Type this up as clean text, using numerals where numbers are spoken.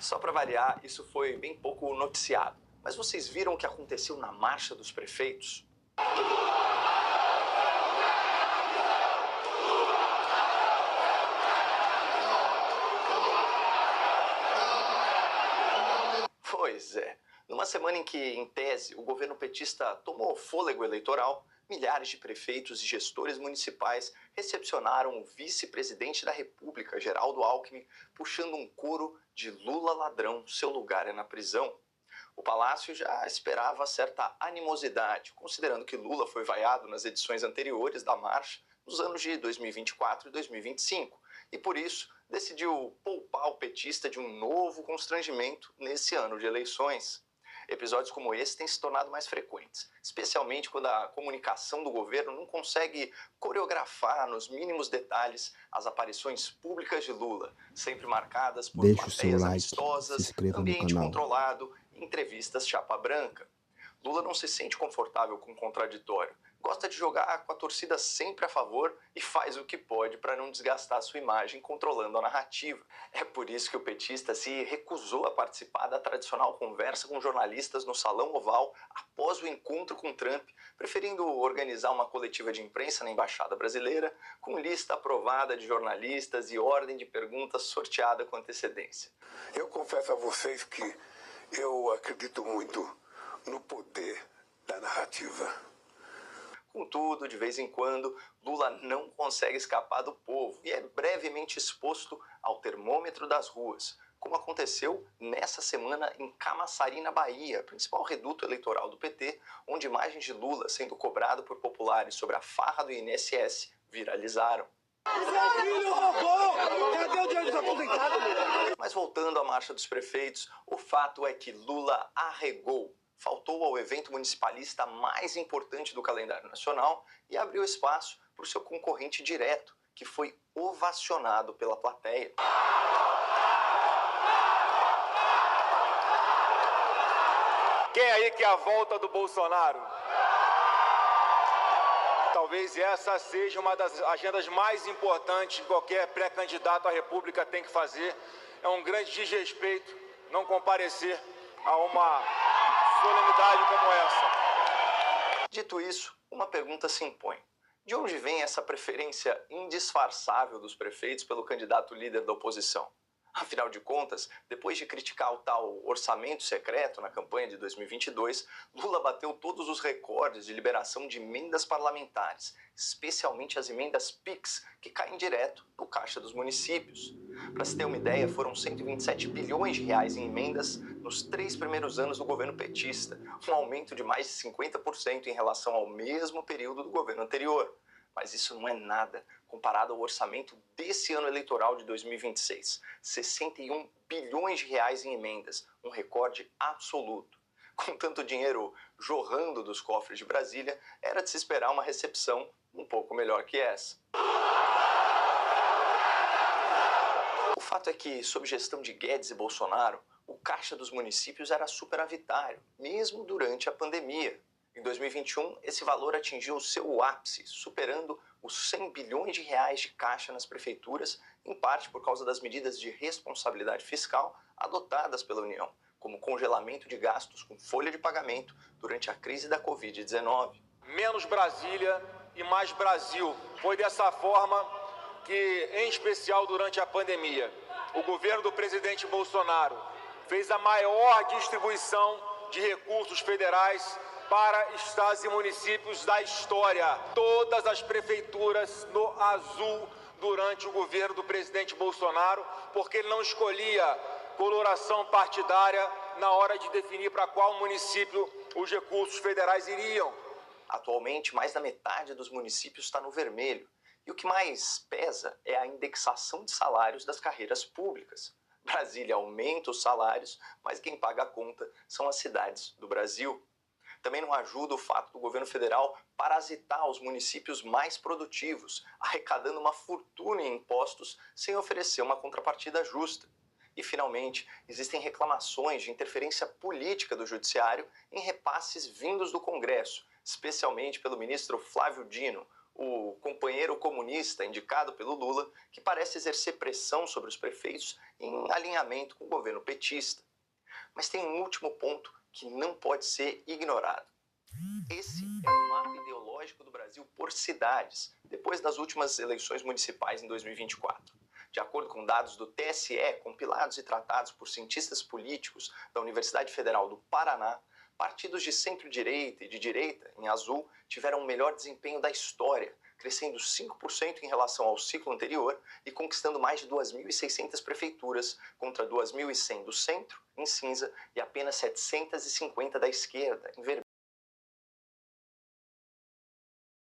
Só para variar, isso foi bem pouco noticiado. Mas vocês viram o que aconteceu na Marcha dos Prefeitos? Pois é. Numa semana em que, em tese, o governo petista tomou fôlego eleitoral, milhares de prefeitos e gestores municipais recepcionaram o vice-presidente da República, Geraldo Alckmin, puxando um coro de Lula ladrão, seu lugar é na prisão. O Palácio já esperava certa animosidade, considerando que Lula foi vaiado nas edições anteriores da marcha, nos anos de 2024 e 2025, e por isso decidiu poupar o petista de um novo constrangimento nesse ano de eleições. Episódios como esse têm se tornado mais frequentes, especialmente quando a comunicação do governo não consegue coreografar nos mínimos detalhes as aparições públicas de Lula, sempre marcadas por Deixe o seu plateias like, amistosas, se inscreva no ambiente canal. controlado e entrevistas chapa branca. Lula não se sente confortável com o contraditório, gosta de jogar com a torcida sempre a favor e faz o que pode para não desgastar sua imagem controlando a narrativa. É por isso que o petista se recusou a participar da tradicional conversa com jornalistas no Salão Oval após o encontro com Trump, preferindo organizar uma coletiva de imprensa na Embaixada Brasileira com lista aprovada de jornalistas e ordem de perguntas sorteada com antecedência. Eu confesso a vocês que eu acredito muito no poder da narrativa. Contudo, de vez em quando, Lula não consegue escapar do povo e é brevemente exposto ao termômetro das ruas, como aconteceu nessa semana em Camaçari, na Bahia, principal reduto eleitoral do PT, onde imagens de Lula sendo cobrado por populares sobre a farra do INSS viralizaram. Mas voltando à Marcha dos Prefeitos, o fato é que Lula arregou. Faltou ao evento municipalista mais importante do calendário nacional e abriu espaço para o seu concorrente direto, que foi ovacionado pela plateia. Quem aí quer a volta do Bolsonaro? Talvez essa seja uma das agendas mais importantes que qualquer pré-candidato à República tem que fazer. É um grande desrespeito não comparecer a uma solenidade como essa. Dito isso, uma pergunta se impõe. De onde vem essa preferência indisfarçável dos prefeitos pelo candidato líder da oposição? Afinal de contas, depois de criticar o tal orçamento secreto na campanha de 2022, Lula bateu todos os recordes de liberação de emendas parlamentares, especialmente as emendas PIX, que caem direto no caixa dos municípios. Para se ter uma ideia, foram 127 bilhões de reais em emendas nos 3 primeiros anos do governo petista, um aumento de mais de 50% em relação ao mesmo período do governo anterior. Mas isso não é nada comparado ao orçamento desse ano eleitoral de 2026. 61 bilhões de reais em emendas, um recorde absoluto. Com tanto dinheiro jorrando dos cofres de Brasília, era de se esperar uma recepção um pouco melhor que essa. O fato é que, sob gestão de Guedes e Bolsonaro, o caixa dos municípios era superavitário, mesmo durante a pandemia. Em 2021, esse valor atingiu o seu ápice, superando os 100 bilhões de reais de caixa nas prefeituras, em parte por causa das medidas de responsabilidade fiscal adotadas pela União, como congelamento de gastos com folha de pagamento durante a crise da Covid-19. Menos Brasília e mais Brasil. Foi dessa forma que, em especial durante a pandemia, o governo do presidente Bolsonaro fez a maior distribuição de recursos federais para estados e municípios da história. Todas as prefeituras no azul durante o governo do presidente Bolsonaro, porque ele não escolhia coloração partidária na hora de definir para qual município os recursos federais iriam. Atualmente, mais da metade dos municípios está no vermelho. E o que mais pesa é a indexação de salários das carreiras públicas. Brasília aumenta os salários, mas quem paga a conta são as cidades do Brasil. Também não ajuda o fato do governo federal parasitar os municípios mais produtivos, arrecadando uma fortuna em impostos sem oferecer uma contrapartida justa. E, finalmente, existem reclamações de interferência política do Judiciário em repasses vindos do Congresso, especialmente pelo ministro Flávio Dino, o companheiro comunista indicado pelo Lula, que parece exercer pressão sobre os prefeitos em alinhamento com o governo petista. Mas tem um último ponto que não pode ser ignorado. Esse é o mapa ideológico do Brasil por cidades, depois das últimas eleições municipais em 2024. De acordo com dados do TSE, compilados e tratados por cientistas políticos da Universidade Federal do Paraná, partidos de centro-direita e de direita, em azul, tiveram o melhor desempenho da história, crescendo 5% em relação ao ciclo anterior e conquistando mais de 2.600 prefeituras, contra 2.100 do centro, em cinza, e apenas 750 da esquerda, em vermelho.